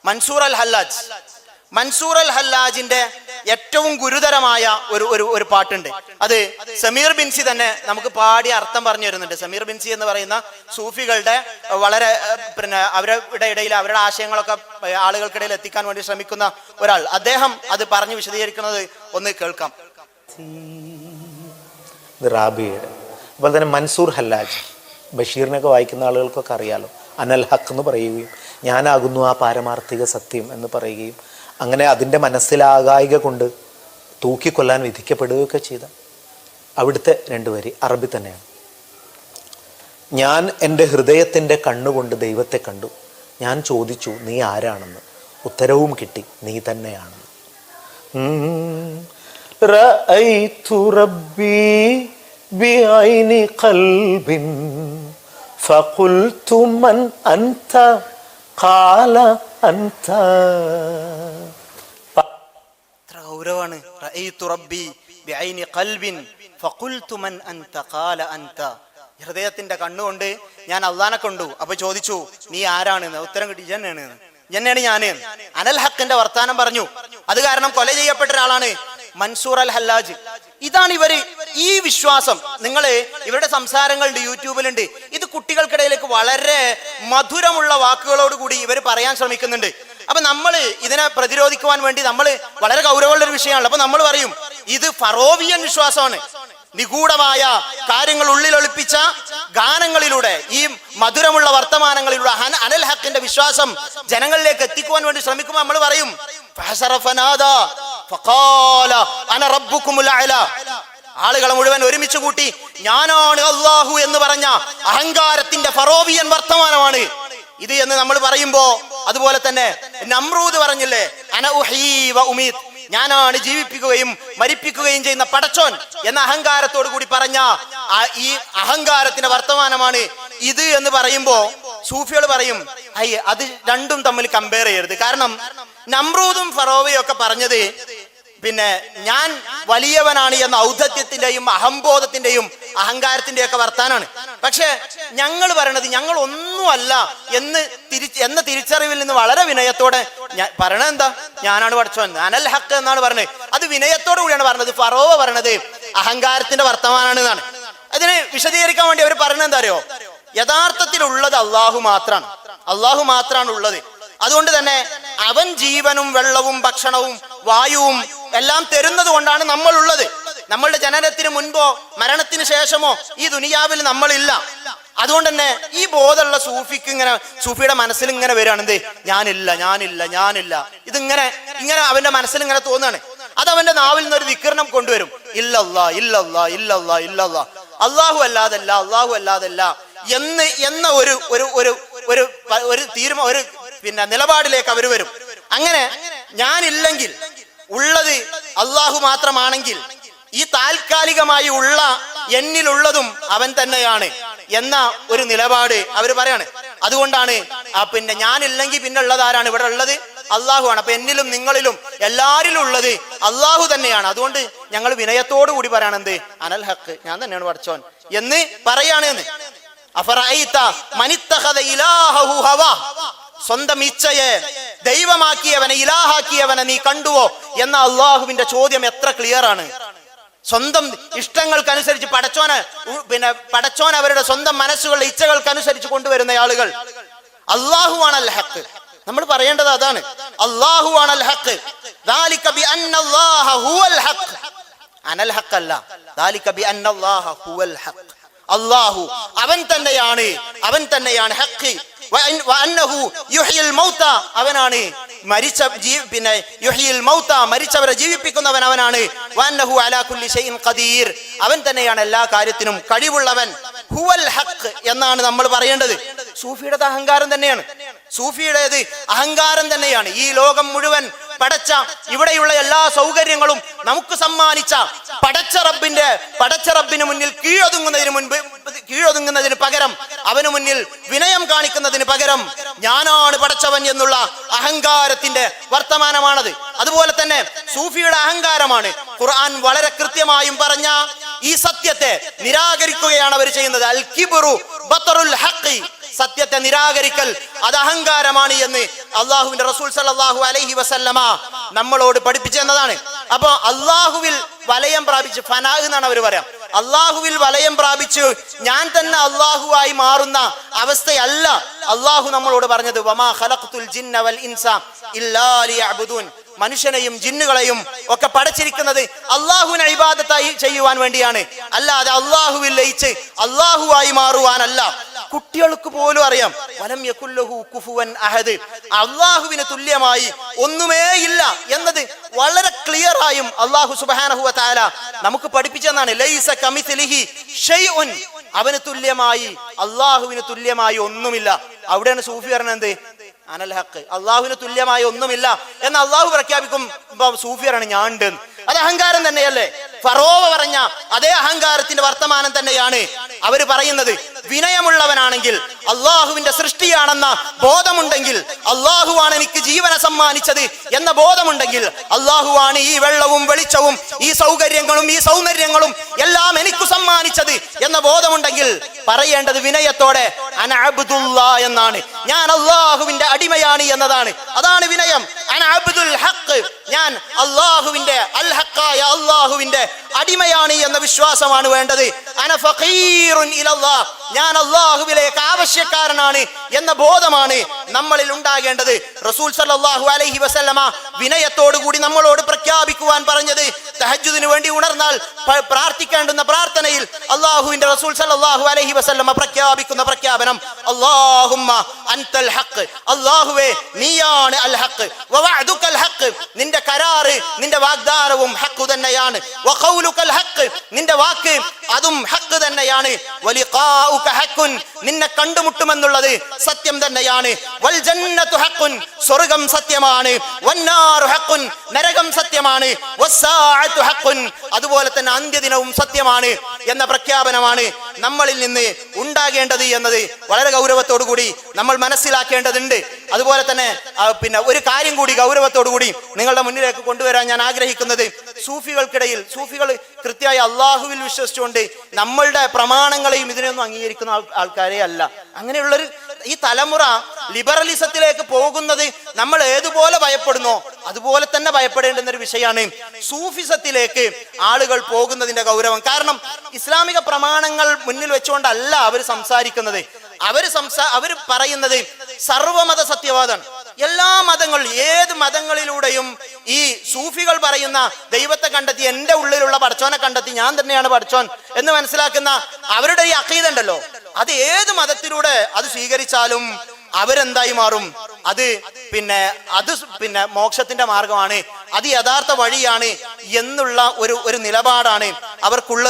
മൻസൂർ അൽ ഹല്ലാജ്. മൻസൂർ അൽ ഹല്ലാജിന്റെ ഏറ്റവും ഗുരുതരമായ ഒരു പാട്ടുണ്ട്. അത് സമീർ ബിൻസി തന്നെ നമുക്ക് പാടി അർത്ഥം പറഞ്ഞു തരുന്നുണ്ട്. സമീർ ബിൻസി എന്ന് പറയുന്ന സൂഫികളുടെ വളരെ അവരുടെ ഇടയിൽ അവരുടെ ആശയങ്ങളൊക്കെ ആളുകൾക്കിടയിൽ എത്തിക്കാൻ വേണ്ടി ശ്രമിക്കുന്ന ഒരാൾ. അദ്ദേഹം അത് പറഞ്ഞ് വിശദീകരിക്കുന്നത് ഒന്ന് കേൾക്കാം. റാബിയുടെ അതുപോലെ തന്നെ മൻസൂർ ഹല്ലാജ്, ബഷീറിനൊക്കെ വായിക്കുന്ന ആളുകൾക്കൊക്കെ അറിയാലോ. അനൽ ഹക്ക് എന്ന് പറയുകയും ഞാനാകുന്നു ആ പാരമാർത്ഥിക സത്യം എന്ന് പറയുകയും അങ്ങനെ അതിൻ്റെ മനസ്സിലാകായിക കൊണ്ട് തൂക്കിക്കൊല്ലാൻ വിധിക്കപ്പെടുകയൊക്കെ ചെയ്ത അവിടുത്തെ 2 വരി അറബി തന്നെയാണ്. ഞാൻ എൻ്റെ ഹൃദയത്തിൻ്റെ കണ്ണുകൊണ്ട് ദൈവത്തെ കണ്ടു. ഞാൻ ചോദിച്ചു നീ ആരാണെന്ന്. ഉത്തരവും കിട്ടി നീ തന്നെയാണെന്ന്. റഅയ്തു റബ്ബി ബിഐനി ഖൽബിൻ ഫഖുൽതു മൻ അൻത ഖാല അൻത. ഗൗരവാണ്. റഅയ്തു റബ്ബി ബിഐനി ഖൽബിൻ ഫഖുൽതു മൻ അൻത ഖാല അൻത. ഹൃദയത്തിന്റെ കണ്ണുകൊണ്ട് ഞാൻ അള്ളാനെ കണ്ടു, അപ്പൊ ചോദിച്ചു നീ ആരാണെന്ന്. ഉത്തരം കിട്ടി ജന്നെയാണ് ഞാൻ. അനൽ ഹക്കിന്റെ വർത്താനം പറഞ്ഞു. അത് കാരണം കൊല ചെയ്യപ്പെട്ട ഒരാളാണ് മൻസൂർ അൽ ഹല്ലാജ്. ഇതാണ് ഈ വിശ്വാസം. നിങ്ങള് ഇവരുടെ സംസാരങ്ങളുണ്ട്, യൂട്യൂബിലുണ്ട്. ഇത് കുട്ടികൾക്കിടയിലേക്ക് വളരെ മധുരമുള്ള വാക്കുകളോട് കൂടി ഇവർ പറയാൻ ശ്രമിക്കുന്നുണ്ട്. അപ്പൊ നമ്മൾ ഇതിനെ പ്രതിരോധിക്കുവാൻ വേണ്ടി നമ്മൾ വളരെ ഗൗരവമുള്ള ഒരു വിഷയമാണ്. അപ്പൊ നമ്മൾ പറയും ഇത് ഫറോവിയൻ വിശ്വാസമാണ്. നിഗൂഢമായ കാര്യങ്ങൾ ഉള്ളിലൊളിപ്പിച്ച ഗാനങ്ങളിലൂടെ, ഈ മധുരമുള്ള വർത്തമാനങ്ങളിലൂടെ അനൽ ഹക്കിന്റെ വിശ്വാസം ജനങ്ങളിലേക്ക് എത്തിക്കുവാൻ വേണ്ടി ശ്രമിക്കുമ്പോൾ നമ്മൾ പറയും ആളുകളെ മുഴുവൻ ഒരുമിച്ച് കൂട്ടി ഞാനാണ് അല്ലാഹു എന്ന് പറഞ്ഞ അഹങ്കാരത്തിന്റെ ഫറോവിയൻ വർത്തമാനമാണ് ഇത് എന്ന് നമ്മൾ പറയുമ്പോ, അതുപോലെ തന്നെ നമ്രൂദ് പറഞ്ഞില്ലേ അന ഉഹീ വ ഉമീത്, ഞാനാണ് ജീവിപ്പിക്കുകയും മരിപ്പിക്കുകയും ചെയ്യുന്ന പടച്ചോൻ എന്ന അഹങ്കാരത്തോടു കൂടി പറഞ്ഞ ഈ അഹങ്കാരത്തിന്റെ വർത്തമാനമാണ് ഇത് എന്ന് പറയുമ്പോ സൂഫികൾ പറയും അത് രണ്ടും തമ്മിൽ കമ്പയർ ചെയ്യരുത്. കാരണം നമ്രൂദും ഫറോവയും ഒക്കെ പറഞ്ഞത് പിന്നെ ഞാൻ വലിയവനാണ് എന്ന ഔദ്ധത്യത്തിന്റെയും അഹംബോധത്തിന്റെയും അഹങ്കാരത്തിന്റെയും ഒക്കെ വർത്താനാണ്. പക്ഷെ ഞങ്ങൾ പറയണത് ഞങ്ങൾ ഒന്നുമല്ല എന്ന തിരിച്ചറിവിൽ നിന്ന് വളരെ വിനയത്തോടെ പറയണത് എന്താ, ഞാനാണ് പഠിച്ചോൻ, അനൽ ഹക്ക് എന്നാണ് പറഞ്ഞത്. അത് വിനയത്തോടു കൂടിയാണ് പറഞ്ഞത്. ഫറോവ പറഞ്ഞത് അഹങ്കാരത്തിന്റെ വർത്തമാനാണ് എന്നാണ്. അതിനെ വിശദീകരിക്കാൻ വേണ്ടി അവർ പറഞ്ഞത് എന്താ അറിയോ, യഥാർത്ഥത്തിലുള്ളത് അള്ളാഹു മാത്രമാണ് ഉള്ളത്. അതുകൊണ്ട് തന്നെ അവൻ ജീവനും വെള്ളവും ഭക്ഷണവും വായുവും എല്ലാം തരുന്നത് കൊണ്ടാണ് നമ്മൾ ഉള്ളത്. നമ്മളുടെ ജനനത്തിന് മുൻപോ മരണത്തിന് ശേഷമോ ഈ ദുനിയാവിൽ നമ്മളില്ല. അതുകൊണ്ട് തന്നെ ഈ ബോധമുള്ള സൂഫിയുടെ മനസ്സിൽ ഇങ്ങനെ വരികയാണ് എന്ത്, ഞാനില്ല. ഇതിങ്ങനെ അവന്റെ മനസ്സിൽ ഇങ്ങനെ തോന്നുകയാണ്. അത് അവന്റെ നാവിൽ നിന്നൊരു വികരണം കൊണ്ടുവരും. ഇല്ലല്ലാ അള്ളാഹു അല്ലാതല്ല എന്ന ഒരു പിന്നെ നിലപാടിലേക്ക് അവർ വരും. അങ്ങനെ ഞാനില്ലെങ്കിൽ ഉള്ളത് അള്ളാഹു മാത്രമാണെങ്കിൽ ഈ താൽക്കാലികമായി ഉള്ള എന്നിലുള്ളതും അവൻ തന്നെയാണ് എന്ന ഒരു നിലപാട് അവർ പറയാണ്. അതുകൊണ്ടാണ് പിന്നെ ഞാനില്ലെങ്കിൽ പിന്നെ ഉള്ളത് ആരാണ്? ഇവിടെ ഉള്ളത് അള്ളാഹു ആണ്. അപ്പൊ എന്നിലും നിങ്ങളിലും എല്ലാരിലും ഉള്ളത് അള്ളാഹു തന്നെയാണ്. അതുകൊണ്ട് ഞങ്ങൾ വിനയത്തോടു കൂടി പറയാണ് എന്ത്, അനൽ ഹക്ക്, ഞാൻ തന്നെയാണ് പഠിച്ചോൻ എന്ന് പറയാണ്. അഫറഅയ്ത മനിത്തഖദ ഇലാഹഹു ഹവാ, സ്വന്തം ഇച്ഛയെ ദൈവമാക്കിയവനെ, ഇലാഹാക്കിയവനെ നീ കണ്ടുവോ എന്ന അള്ളാഹുവിന്റെ ചോദ്യം എത്ര ക്ലിയർ ആണ്. സ്വന്തം ഇഷ്ടങ്ങൾക്കനുസരിച്ച് പടച്ചോൻ അവരുടെ സ്വന്തം മനസ്സുകളുടെ ഇച്ഛകൾക്കനുസരിച്ച് കൊണ്ടുവരുന്ന ആളുകൾ. അള്ളാഹുവാണ് അൽ ഹക്ക്. നമ്മൾ പറയേണ്ടത് അതാണ്, അള്ളാഹുവാണ് അൽ ഹക്ക്. ദാലിക ബിഅന്നല്ലാഹ ഹുവൽ ഹക്ക്, അനൽ ഹക്ക് അല്ല. ദാലിക ബിഅന്നല്ലാഹ ഹുവൽ ഹക്ക്, അള്ളാഹു അവൻ തന്നെയാണ് ഹക്ക്. അവനാണ് മരിച്ചവരെ ജീവിപ്പിക്കുന്നവൻ, അവനാണ്. അവൻ തന്നെയാണ് എല്ലാ കാര്യത്തിനും കഴിവുള്ളവൻ. ഹുവൽ ഹക്ക് എന്നാണ് നമ്മൾ പറയേണ്ടത്. സൂഫിയുടേത് അഹങ്കാരം തന്നെയാണ്. സൂഫിയുടേത് അഹങ്കാരം തന്നെയാണ്. ഈ ലോകം മുഴുവൻ പടച്ച, ഇവിടെയുള്ള എല്ലാ സൗകര്യങ്ങളും നമുക്ക് സമ്മാനിച്ച പടച്ച റബ്ബിന് മുന്നിൽ കീഴൊതുങ്ങുന്നതിന് പകരം, അവന് മുന്നിൽ വിനയം കാണിക്കുന്നതിന് പകരം ഞാനാണ് പടച്ചവൻ എന്നുള്ള അഹങ്കാരത്തിന്റെ വർത്തമാനമാണത്. അതുപോലെ തന്നെ സൂഫിയുടെ അഹങ്കാരമാണ്. ഖുർആൻ വളരെ കൃത്യമായും പറഞ്ഞ ഈ സത്യത്തെ നിരാകരിക്കുകയാണ് അവർ ചെയ്യുന്നത്. അൽ കിബ്റു ബത്റുൽ ഹഖ്, സത്യത്തെ നിരാകരിക്കൽ അത് അഹങ്കാരമാണ് എന്ന് അള്ളാഹുവിന്റെ റസൂൽ സല്ലല്ലാഹു അലൈഹി വസല്ലമ നമ്മളോട് പഠിപ്പിച്ചെന്നതാണ്. അപ്പൊ അള്ളാഹുവിൽ വലയം പ്രാപിച്ച് ഫനാ എന്നാണ് അവർ പറയാം. അള്ളാഹുവിൽ വലയം പ്രാപിച്ച് ഞാൻ തന്നെ അള്ളാഹുവായി മാറുന്ന അവസ്ഥയല്ല അള്ളാഹു നമ്മളോട് പറഞ്ഞത്. വമാ ഖലഖ്തുൽ ജിന്ന വൽ ഇൻസ ഇല്ലാ ലിയഅ്ബുദൂൻ. മനുഷ്യനെയും ജിന്നുകളെയും ഒക്കെ പടച്ചിരിക്കുന്നത് അള്ളാഹുവിനെ ഇബാദത്തായി ചെയ്യുവാൻ വേണ്ടിയാണ്, അല്ലാതെ അള്ളാഹുവിൽ ലയിച്ച് അള്ളാഹുവായി മാറുവാനല്ല. കുട്ടികൾക്ക് പോലും അറിയാം വലം യകുല്ലഹു കുഫുവൻ അഹദ്, അള്ളാഹുവിന് തുല്യമായി ഒന്നുമേ ഇല്ല എന്നത് വളരെ ക്ലിയർ ആയും അള്ളാഹു സുബ്ഹാനഹു വ തആല നമുക്ക് പഠിപ്പിച്ചെന്നാണ്. ലൈസ കമിസ്ലിഹി ഷൈഉൻ, അവന് തുല്യമായി അള്ളാഹുവിന് തുല്യമായി ഒന്നുമില്ല. അവിടെയാണ് സൂഫി പറഞ്ഞത് എന്ത് അനൽ ഹഖ്, അള്ളാഹുവിന് തുല്യമായി ഒന്നുമില്ല എന്ന് അള്ളാഹു പ്രഖ്യാപിക്കും. സൂഫി പറയാണ് ഞാൻ ഉണ്ട്. അത് അഹങ്കാരം തന്നെയല്ലേ? ഫറോവ പറഞ്ഞ അതേ അഹങ്കാരത്തിന്റെ വർത്തമാനം തന്നെയാണ് അവര് പറയുന്നത്. വിനയമുള്ളവനാണെങ്കിൽ അള്ളാഹുവിന്റെ സൃഷ്ടിയാണെന്ന ബോധമുണ്ടെങ്കിൽ, അള്ളാഹുവാണ് എനിക്ക് ജീവനെ സമ്മാനിച്ചത് എന്ന ബോധമുണ്ടെങ്കിൽ, അള്ളാഹുവാണ് ഈ വെള്ളവും വെളിച്ചവും ഈ സൗകര്യങ്ങളും ഈ സൗന്ദര്യങ്ങളും എല്ലാം എനിക്ക് സമ്മാനിച്ചത് എന്ന ബോധമുണ്ടെങ്കിൽ പറയേണ്ടത് വിനയത്തോടെ അന അബ്ദുല്ലാ എന്നാണ്, ഞാൻ അള്ളാഹുവിന്റെ അടിമയാണ് എന്നതാണ്. അതാണ് വിനയം. അന അബ്ദുൽ ഹഖ്, ഞാൻ അള്ളാഹുവിന്റെ അൽ ഹഖായ അള്ളാഹുവിന്റെ അടിമയാണ് എന്ന വിശ്വാസമാണ് വേണ്ടത്. അന ഫഖീറുൻ ഇലല്ലാഹ്, ഞാൻ അള്ളാഹുവിലേക്ക് ആവശ്യക്കാരനാണ് എന്ന ബോധമാണ് നമ്മളിൽ ഉണ്ടാകേണ്ടത്. റസൂൽ സല്ലല്ലാഹു അലൈഹി വസല്ലമ വിനയത്തോടു കൂടി നമ്മളോട് പ്രഖ്യാപിക്കുവാൻ പറഞ്ഞത്, തഹജ്ജുദിന് വേണ്ടി ഉണർന്നാൽ പ്രാർത്ഥിക്കേണ്ടുന്ന പ്രാർത്ഥനയിൽ അള്ളാഹുവിന്റെ റസൂൽ സല്ലല്ലാഹു അലൈഹി വസല്ലമ പ്രഖ്യാപിക്കുന്ന പ്രഖ്യാപനം അല്ലാഹുമ്മ അൻതൽ ഹഖ്, അല്ലാഹുവേ നീയാണ് അൽ ഹഖ്, വവഅദുകൽ ഹഖ്, നിന്റെ കരാറ് നിന്റെ വാഗ്ദാനവും ഹഖ് തന്നെയാണ്, വഖൗലുകൽ ഹഖ്, നിന്റെ വാക്ക് അതും ഹഖ് തന്നെയാണ്, വലിഖാഉക ഹഖുൻ, നിന്നെ കണ്ടുമുട്ടുമെന്നുള്ളത് സത്യം തന്നെയാണ്, വൽ ജന്നതു ഹഖുൻ, സ്വർഗ്ഗം സത്യമാണ്, വന്നാറു ഹഖുൻ, നരകം സത്യമാണ്, വസ്സാഅതു ഹഖുൻ, അതുപോലെ തന്നെ അന്ത്യദിനവും സത്യമാണ് എന്ന പ്രഖ്യാപനമാണ് നമ്മളിൽ നിന്ന് ഉണ്ടാകേണ്ടത് എന്നത് വളരെ ഗൗരവത്തോടു കൂടി നമ്മൾ മനസ്സിലാക്കേണ്ടതുണ്ട്. അതുപോലെ തന്നെ പിന്നെ ഒരു കാര്യം കൂടി ഗൗരവത്തോടു കൂടി നിങ്ങളുടെ മുന്നിലേക്ക് കൊണ്ടുവരാൻ ഞാൻ ആഗ്രഹിക്കുന്നത്, സൂഫികൾക്കിടയിൽ സൂഫികൾ കൃത്യമായി അള്ളാഹുവിൽ വിശ്വസിച്ചുകൊണ്ട് നമ്മളുടെ പ്രമാണങ്ങളെയും ഇതിനെയൊന്നും അംഗീകരിക്കുന്ന ആൾക്കാരെ അല്ല. അങ്ങനെയുള്ളൊരു ഈ തലമുറ ലിബറലിസത്തിലേക്ക് പോകുന്നത് നമ്മൾ ഏതുപോലെ ഭയപ്പെടുന്നോ അതുപോലെ തന്നെ ഭയപ്പെടേണ്ടുന്ന ഒരു വിഷയമാണ് സൂഫിസത്തിലേക്ക് ആളുകൾ പോകുന്നതിന്റെ ഗൗരവം. കാരണം ഇസ്ലാമിക പ്രമാണങ്ങൾ മുന്നിൽ വെച്ചുകൊണ്ടല്ല അവർ സംസാരിക്കുന്നത്. അവർ പറയുന്നത് സർവമത സത്യവാദമാണ്. എല്ലാ മതങ്ങളും ഏത് മതങ്ങളിലൂടെയും ഈ സൂഫികൾ പറയുന്ന ദൈവത്തെ കണ്ടെത്തി, എന്റെ ഉള്ളിലുള്ള പടച്ചോനെ കണ്ടെത്തി, ഞാൻ തന്നെയാണ് പടച്ചോൻ എന്ന് മനസ്സിലാക്കുന്ന അവരുടെ ഈ അഖീദ ഉണ്ടല്ലോ, അത് ഏത് മതത്തിലൂടെ അത് സ്വീകരിച്ചാലും അവരെന്തായി മാറും? അത് പിന്നെ മോക്ഷത്തിന്റെ മാർഗമാണ്, അത് യഥാർത്ഥ വഴിയാണ് എന്നുള്ള ഒരു നിലപാടാണ് അവർക്കുള്ളത്.